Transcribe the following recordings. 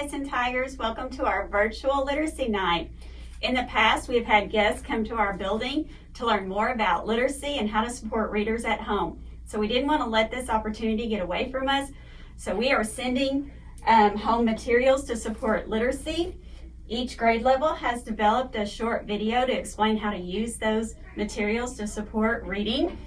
Tyson Tigers. Welcome to our virtual literacy night. In the past, we've had guests come to our building to learn more about literacy and how to support readers at home. So we didn't want to let this opportunity get away from us. So we are sending home materials to support literacy. Each grade level has developed a short video to explain how to use those materials to support reading.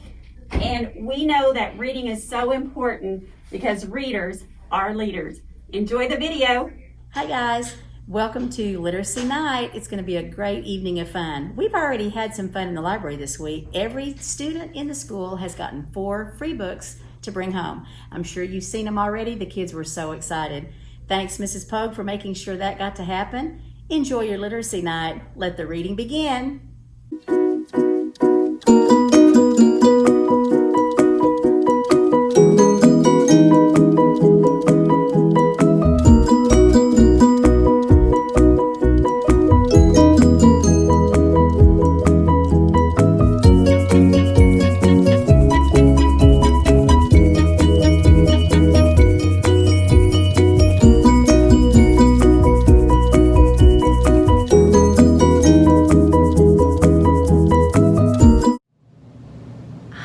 And we know that reading is so important because readers are leaders. Enjoy the video. Hi guys, welcome to Literacy Night. It's going to be a great evening of fun. We've already had some fun in the library this week. Every student in the school has gotten 4 free books to bring home. I'm sure you've seen them already. The kids were so excited. Thanks Mrs. Pogue for making sure that got to happen. Enjoy your Literacy Night. Let the reading begin.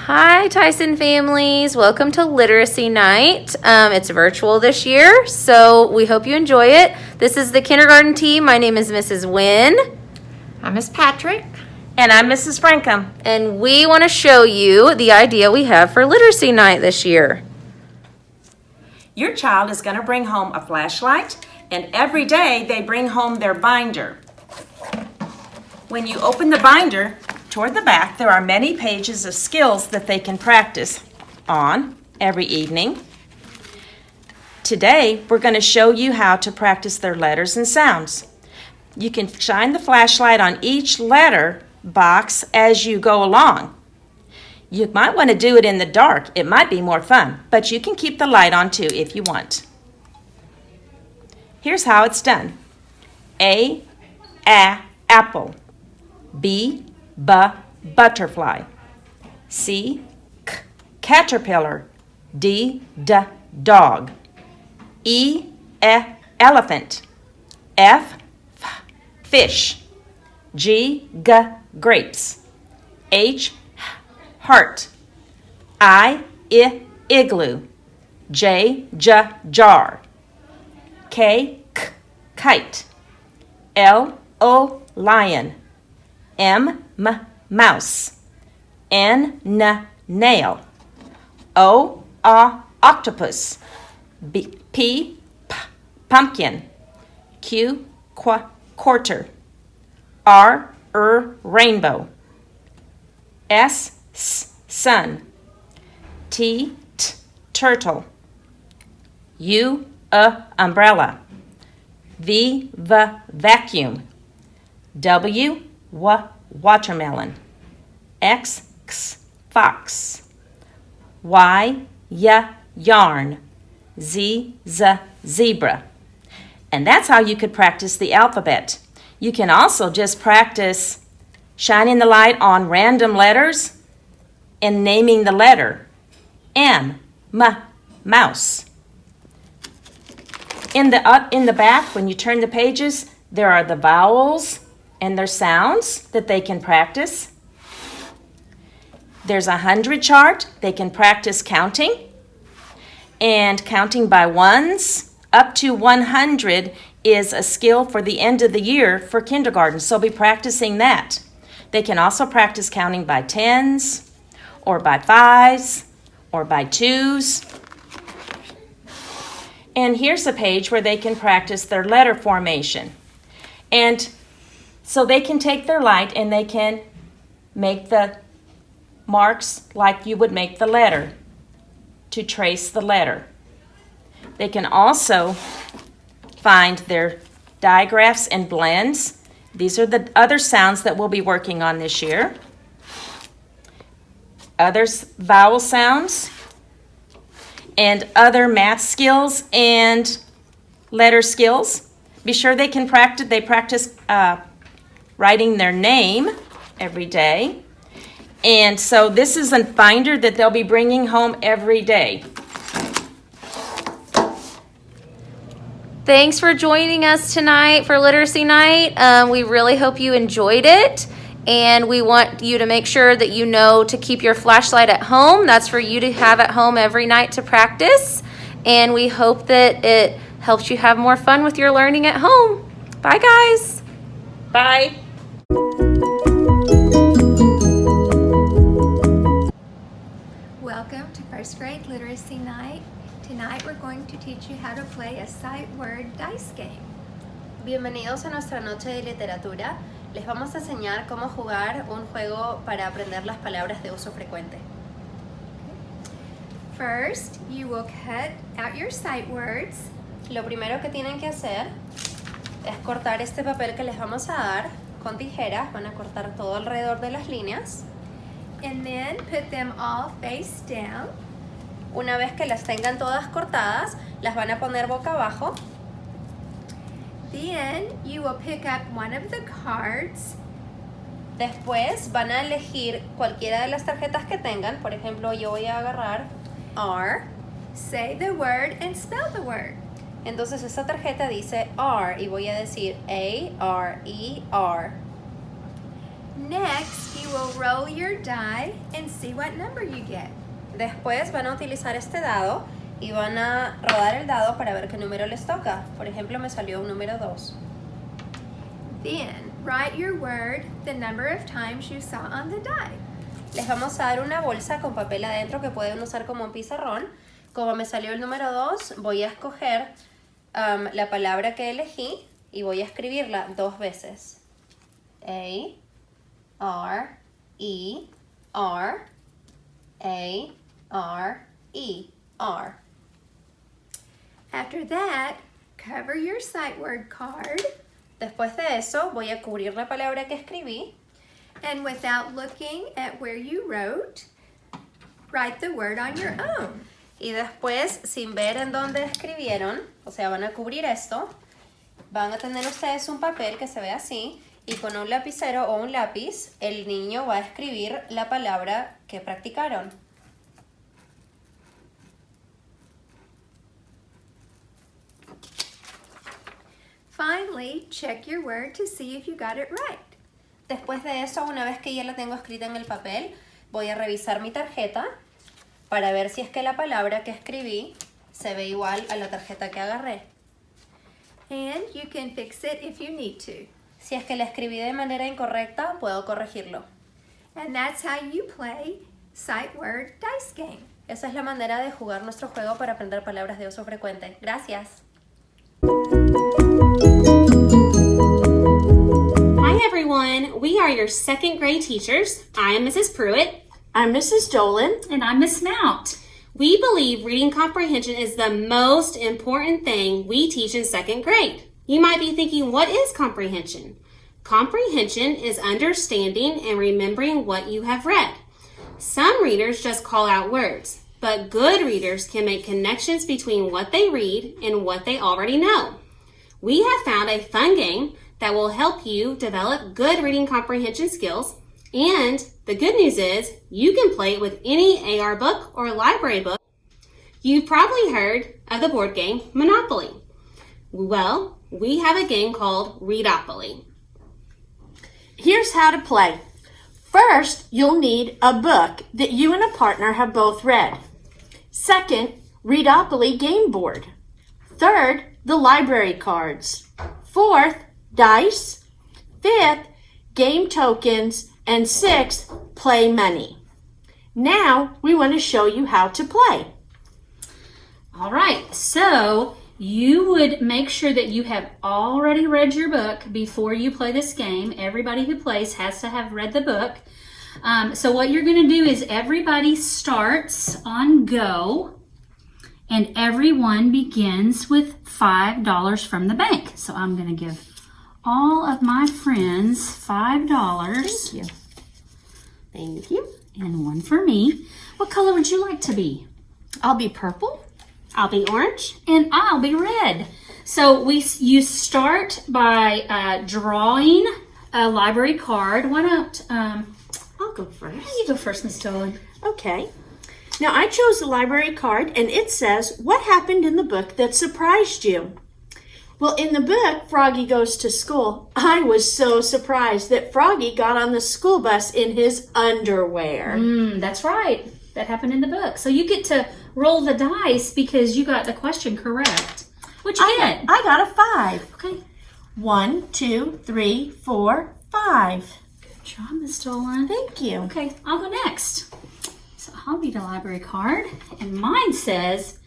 Hi Tyson families, welcome to Literacy Night. It's virtual this year, so we hope you enjoy it. This is the kindergarten team. My name is Mrs. Wynn. I'm Miss Patrick. And I'm Mrs. Frankham. And we want to show you the idea we have for Literacy Night this year. Your child is going to bring home a flashlight, and every day they bring home their binder. When you open the binder, toward the back, there are many pages of skills that they can practice on every evening. Today, we're going to show you how to practice their letters and sounds. You can shine the flashlight on each letter box as you go along. You might want to do it in the dark. It might be more fun, but you can keep the light on too if you want. Here's how it's done. A, apple. B, butterfly. C, caterpillar. D, dog. E, elephant. F, fish. G, grapes. H, heart. I, igloo. J, jar. K, kite. L, lion. M, mouse. N, nail. O, octopus. P, pumpkin. Q, quarter. R, rainbow. S, sun. T, turtle. U, umbrella. V, vacuum. W, watermelon. X, fox. Y, yarn. Z, zebra. And that's how you could practice the alphabet. You can also just practice shining the light on random letters and naming the letter. M, mouse. In the back, when you turn the pages, there are the vowels and their sounds that they can practice. There's a 100 chart. They can practice counting. And counting by ones up to 100 is a skill for the end of the year for kindergarten, so be practicing that. They can also practice counting by 10s or by 5s or by 2s. And here's a page where they can practice their letter formation. And so they can take their light and they can make the marks like you would make the letter to trace the letter. They can also find their digraphs and blends. These are the other sounds that we'll be working on this year. Other vowel sounds and other math skills and letter skills. Be sure they can practice. They practice writing their name every day. And so this is a binder that they'll be bringing home every day. Thanks for joining us tonight for Literacy Night. We really hope you enjoyed it. And we want you to make sure that you know to keep your flashlight at home. That's for you to have at home every night to practice. And we hope that it helps you have more fun with your learning at home. Bye, guys. Bye. Welcome to First Grade Literacy Night. Tonight we're going to teach you how to play a sight word dice game. Bienvenidos a nuestra noche de literatura. Les vamos a enseñar cómo jugar un juego para aprender las palabras de uso frecuente. First, you will cut out your sight words. Lo primero que tienen que hacer es cortar este papel que les vamos a dar con tijeras. Van a cortar todo alrededor de las líneas. And then put them all face down. Una vez que las tengan todas cortadas, las van a poner boca abajo. Then you will pick up one of the cards. Después van a elegir cualquiera de las tarjetas que tengan. Por ejemplo, yo voy a agarrar R. Say the word and spell the word. Entonces esta tarjeta dice R y voy a decir A-R-E-R. Next, you will roll your die and see what number you get. Después van a utilizar este dado y van a rodar el dado para ver qué número les toca. Por ejemplo, me salió un número 2. Then, write your word the number of times you saw on the die. Les vamos a dar una bolsa con papel adentro que pueden usar como un pizarrón. Como me salió el número 2, voy a escoger la palabra que elegí y voy a escribirla 2 veces. A, R, E, R, A, R, E, R. After that, cover your sight word card. Después de eso, voy a cubrir la palabra que escribí. And without looking at where you wrote, write the word on your own. Y después, sin ver en dónde escribieron, o sea, van a cubrir esto, van a tener ustedes un papel que se ve así, y con un lapicero o un lápiz, el niño va a escribir la palabra que practicaron. Finally, check your word to see if you got it right. Después de eso, una vez que ya la tengo escrita en el papel, voy a revisar mi tarjeta para ver si es que la palabra que escribí se ve igual a la tarjeta que agarré. And you can fix it if you need to. Si es que la escribí de manera incorrecta, puedo corregirlo. And that's how you play sight word dice game. Esa es la manera de jugar nuestro juego para aprender palabras de uso frecuente. Gracias. Hi everyone, we are your second grade teachers. I am Mrs. Pruitt. I'm Mrs. Dolan. And I'm Miss Mount. We believe reading comprehension is the most important thing we teach in second grade. You might be thinking, what is comprehension? Comprehension is understanding and remembering what you have read. Some readers just call out words, but good readers can make connections between what they read and what they already know. We have found a fun game that will help you develop good reading comprehension skills, and the good news is you can play it with any AR book or library book. You've probably heard of the board game Monopoly. Well, we have a game called Readopoly. Here's how to play. First, you'll need a book that you and a partner have both read. Second, Readopoly game board. Third, the library cards. Fourth, dice. Fifth, game tokens. And sixth, play money. Now, we want to show you how to play. All right, so you would make sure that you have already read your book before you play this game. Everybody who plays has to have read the book. So what you're going to do is everybody starts on go, and everyone begins with $5 from the bank. So I'm going to give all of my friends $5. Thank you. Thank you. And one for me. What color would you like to be? I'll be purple. I'll be orange. And I'll be red. So you start by drawing a library card. Why don't I'll go first. you go first, Miss Dolan? Okay. Now, I chose the library card, and it says, what happened in the book that surprised you? Well, in the book, Froggy Goes to School, I was so surprised that Froggy got on the school bus in his underwear. That's right. That happened in the book. So you get to roll the dice because you got the question correct. What'd you get? I got a 5. Okay. 1, 2, 3, 4, 5. Good job, Miss Dolan. Thank you. Okay, I'll go next. So I'll read a library card, and mine says,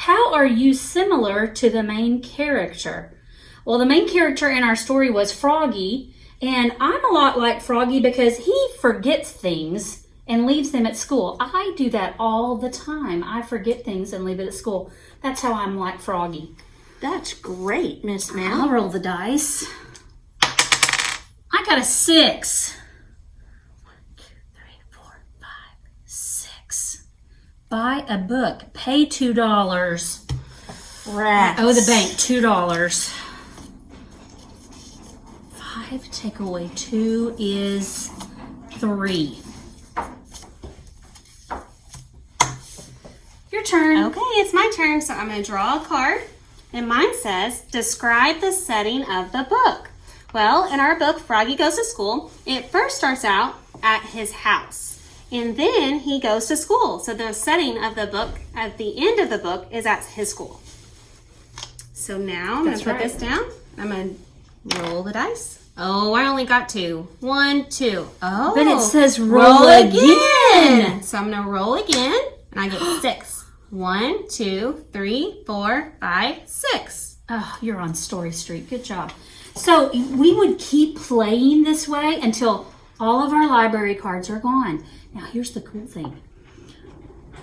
how are you similar to the main character? Well, the main character in our story was Froggy, and I'm a lot like Froggy because he forgets things and leaves them at school. I do that all the time. I forget things and leave it at school. That's how I'm like Froggy. That's great, Miss Mel. I'll roll the dice. I got a 6. 1, 2, 3, 4, 5, 6. Buy a book. Pay $2. Rats. I owe the bank $2. 5 take away 2 is 3. Your turn. Okay, it's my turn, so I'm going to draw a card. And mine says, describe the setting of the book. Well, in our book, Froggy Goes to School, it first starts out at his house. And then he goes to school. So the setting of the book at the end of the book is at his school. So now I'm going to put this down. I'm going to roll the dice. Oh, I only got 2. 1, 2. Oh. But it says roll again. So I'm going to roll again, and I get 6. 1, 2, 3, 4, 5, 6. Oh, you're on Story Street. Good job. So we would keep playing this way until all of our library cards are gone. Now, here's the cool thing.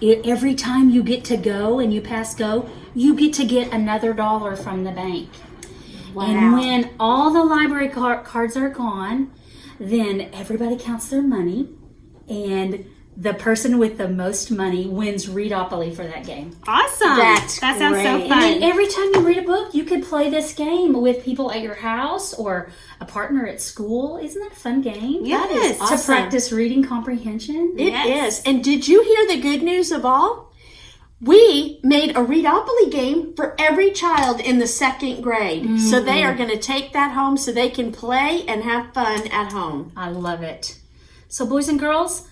Every time you get to go and you pass go, you get to get another $1 from the bank. Wow. And when all the library cards are gone, then everybody counts their money, and the person with the most money wins Readopoly for that game. Awesome. That sounds so great. fun. And then every time you read a book, you could play this game with people at your house or a partner at school. Isn't that a fun game? Yes. That is To awesome. practice reading comprehension. It Yes. is. And did you hear the good news of all? We made a Readopoly game for every child in the 2nd grade. So they are going to take that home so they can play and have fun at home. I love it. So boys and girls,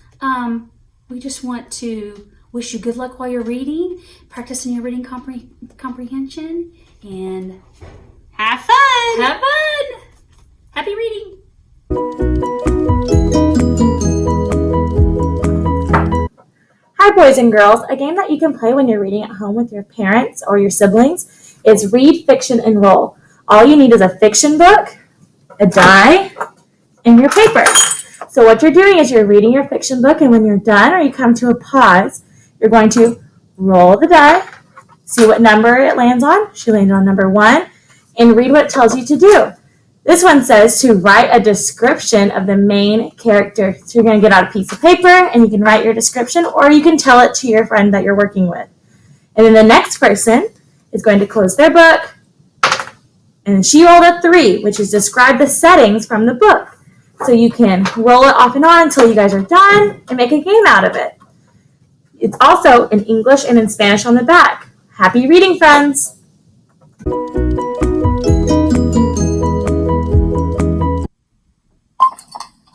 we just want to wish you good luck while you're reading, practicing your reading comprehension, and Have fun. have fun. Happy reading. Hi, boys and girls. A game that you can play when you're reading at home with your parents or your siblings is Read, Fiction, and Roll. All you need is a fiction book, a die, and your paper. So what you're doing is you're reading your fiction book, and when you're done or you come to a pause, you're going to roll the die, see what number it lands on. She landed on number 1, and read what it tells you to do. This one says to write a description of the main character. So you're going to get out a piece of paper and you can write your description, or you can tell it to your friend that you're working with. And then the next person is going to close their book, and she rolled a 3, which is describe the settings from the book. So you can roll it off and on until you guys are done and make a game out of it. It's also in English and in Spanish on the back. Happy reading, friends!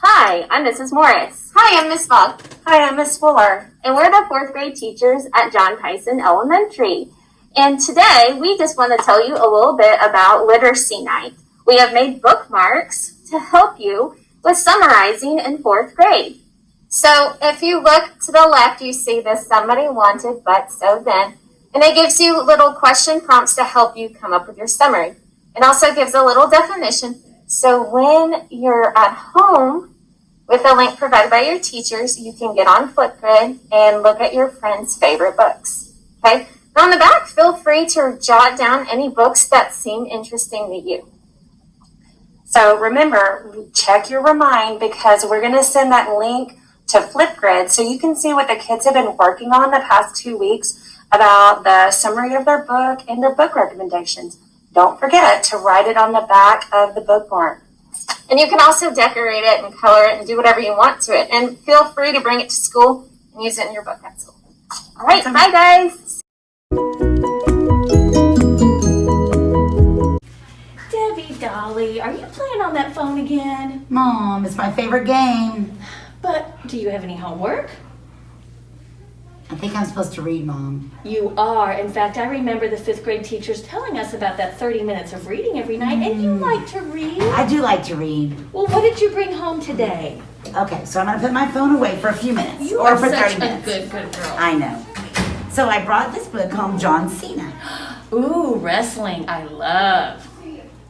Hi, I'm Mrs. Morris. Hi, I'm Miss Fogg. Hi, I'm Miss Fuller. And we're the 4th grade teachers at John Tyson Elementary. And today, we just want to tell you a little bit about Literacy Night. We have made bookmarks to help you with summarizing in 4th grade. So if you look to the left, you see this somebody wanted, but so then. And it gives you little question prompts to help you come up with your summary. It also gives a little definition. So when you're at home with the link provided by your teachers, you can get on Flipgrid and look at your friends' favorite books. Okay? And on the back, feel free to jot down any books that seem interesting to you. So remember, check your Remind because we're going to send that link to Flipgrid so you can see what the kids have been working on the past 2 weeks about the summary of their book and their book recommendations. Don't forget to write it on the back of the bookmark. And you can also decorate it and color it and do whatever you want to it. And feel free to bring it to school and use it in your book at school. All right, bye guys. Mom, it's my favorite game. But do you have any homework? I think I'm supposed to read, Mom. You are. In fact, I remember the 5th grade teachers telling us about that 30 minutes of reading every night, and you like to read. I do like to read. Well, what did you bring home today? Okay, so I'm going to put my phone away for a few minutes. You or are for such 30 minutes. a good girl. I know. So I brought this book called John Cena. Ooh, wrestling. I love.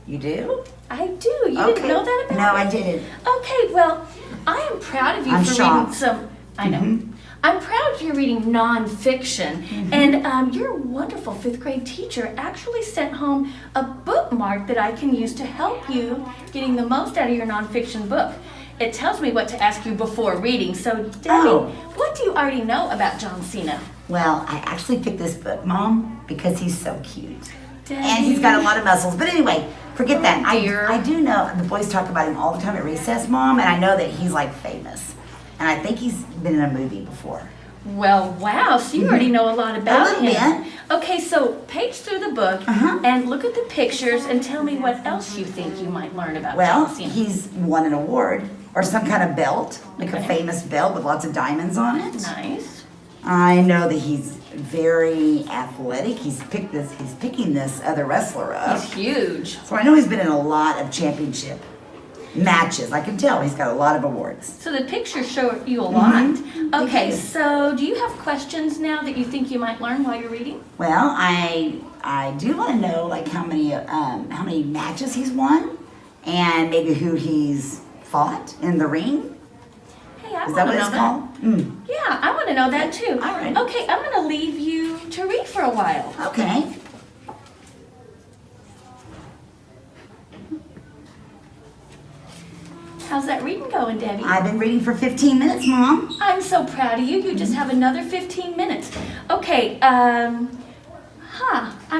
You do? I do. You didn't know that about me? No, I didn't. Okay, well, I am proud of you I'm for shocked. reading some. I know. I'm proud you're reading nonfiction, and your wonderful 5th grade teacher actually sent home a bookmark that I can use to help you getting the most out of your nonfiction book. It tells me what to ask you before reading. So, Debbie, what do you already know about John Cena? Well, I actually picked this book, Mom, because he's so cute. Debbie. And he's got a lot of muscles. But anyway, forget that. dear. I do know, the boys talk about him all the time at recess, Mom, and I know that he's like famous. And I think he's been in a movie before. Well, wow, so you already know a lot about A little him. bit. Okay, so page through the book and look at the pictures and tell me what else you think you might learn about Well, John Cena. he's won an award or some kind of belt, like a famous belt with lots of diamonds on it. Nice. I know that he's very athletic. He's picking this other wrestler up. He's huge. So I know he's been in a lot of championship matches. I can tell he's got a lot of awards. So the pictures show you a lot. Okay, do. so do you have questions now that you think you might learn while you're reading? Well, I do want to know like how many matches he's won, and maybe who he's fought in the ring. Hey, I Is want that to what know it's that. called? Yeah, I want to know that too. All right. Okay, I'm going to leave you to read for a while. Okay. How's that reading going, Debbie? I've been reading for 15 minutes, Mom. I'm so proud of you. You just have another 15 minutes. Okay, I'm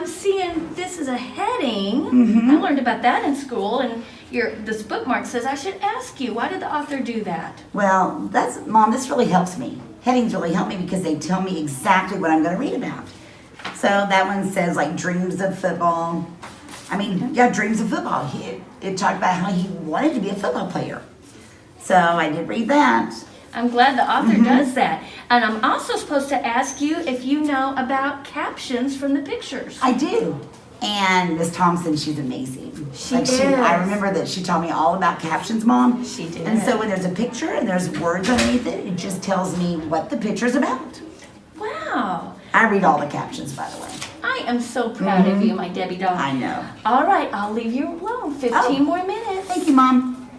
seeing this is a heading. I learned about that in school, and this bookmark says I should ask you, why did the author do that? Well, Mom, this really helps me. Headings really help me because they tell me exactly what I'm going to read about. So that one says like dreams of football. Dreams of football. It talked about how he wanted to be a football player. So I did read that. I'm glad the author does that. And I'm also supposed to ask you if you know about captions from the pictures. I do. And Miss Thompson, she's amazing. She is. I remember that she taught me all about captions, Mom. She did. And so when there's a picture and there's words underneath it, it just tells me what the picture's about. Wow. I read all the captions, by the way. I am so proud of you, my Debbie doll. I know. All right, I'll leave you alone. 15 more minutes. Thank you, Mom.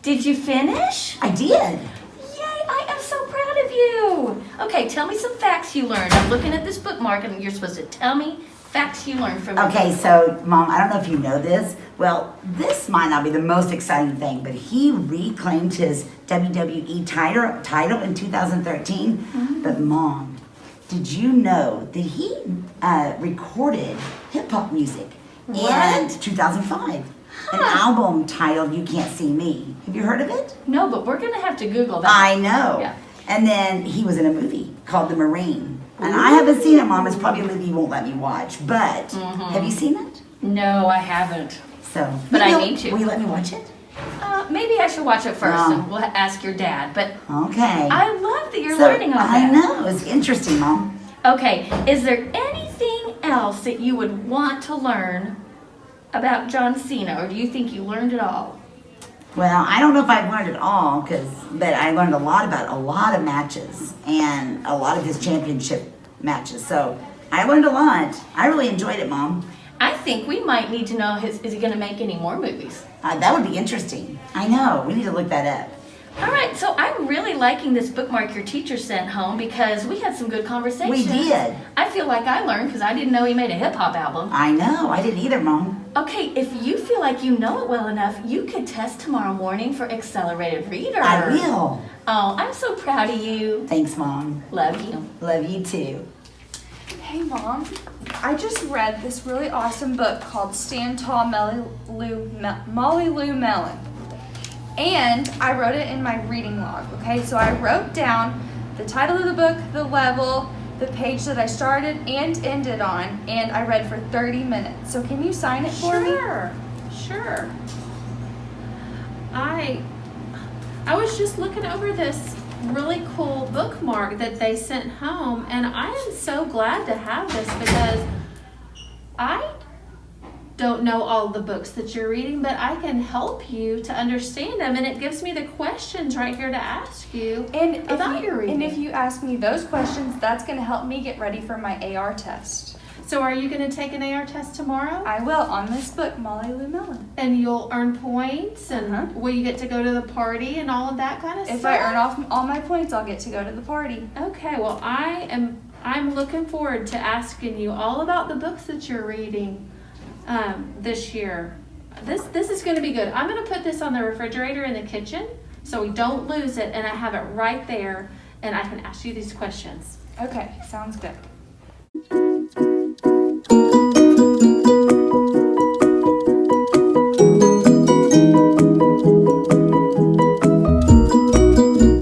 Did you finish? I did. Yay, I am so proud of you. Okay, tell me some facts you learned. I'm looking at this bookmark and you're supposed to tell me facts you learned from it. Okay, so Mom, I don't know if you know this. Well, this might not be the most exciting thing, but he reclaimed his WWE title in 2013. But Mom, did you know that he recorded hip hop music in 2005? An album titled "You Can't See Me." Have you heard of it? No, but we're gonna have to Google that. I know. Yeah. And then he was in a movie called The Marine. And I haven't seen it, Mom. It's probably a movie you won't let me watch. But have you seen it? No, I haven't. So, But maybe I need to. Will you let me watch it? Maybe I should watch it first No. and we'll ask your dad. But Okay. I love that you're So, learning all I that. know. It's interesting, Mom. Okay, is there anything else that you would want to learn about John Cena, or do you think you learned it all? Well, I don't know if I've learned it all, but I learned a lot about a lot of matches and a lot of his championship matches. So I learned a lot. I really enjoyed it, Mom. I think we might need to know, is he going to make any more movies? That would be interesting. I know. We need to look that up. All right, so I'm really liking this bookmark your teacher sent home because we had some good conversations. We did. I feel like I learned because I didn't know he made a hip-hop album. I know. I didn't either, Mom. Okay, if you feel like you know it well enough, you could test tomorrow morning for Accelerated Reader. I will. Oh, I'm so proud of you. Thanks, Mom. Love you. Love you too. Hey Mom, I just read this really awesome book called Stand Tall Molly Lou Mellon. And I wrote it in my reading log, okay? So I wrote down the title of the book, the level, the page that I started and ended on, and I read for 30 minutes. So can you sign it for me? Sure. I was just looking over this really cool bookmark that they sent home, and I am so glad to have this because I don't know all the books that you're reading, but I can help you to understand them, and it gives me the questions right here to ask you about your reading. And if you ask me those questions, that's going to help me get ready for my AR test. So are you going to take an AR test tomorrow? I will, on this book, Molly Lou Mellon. And you'll earn points, and will you get to go to the party and all of that kind of stuff? If I earn off all my points, I'll get to go to the party. Okay, well I'm looking forward to asking you all about the books that you're reading this year. This is going to be good. I'm going to put this on the refrigerator in the kitchen so we don't lose it, and I have it right there, and I can ask you these questions. Okay, sounds good.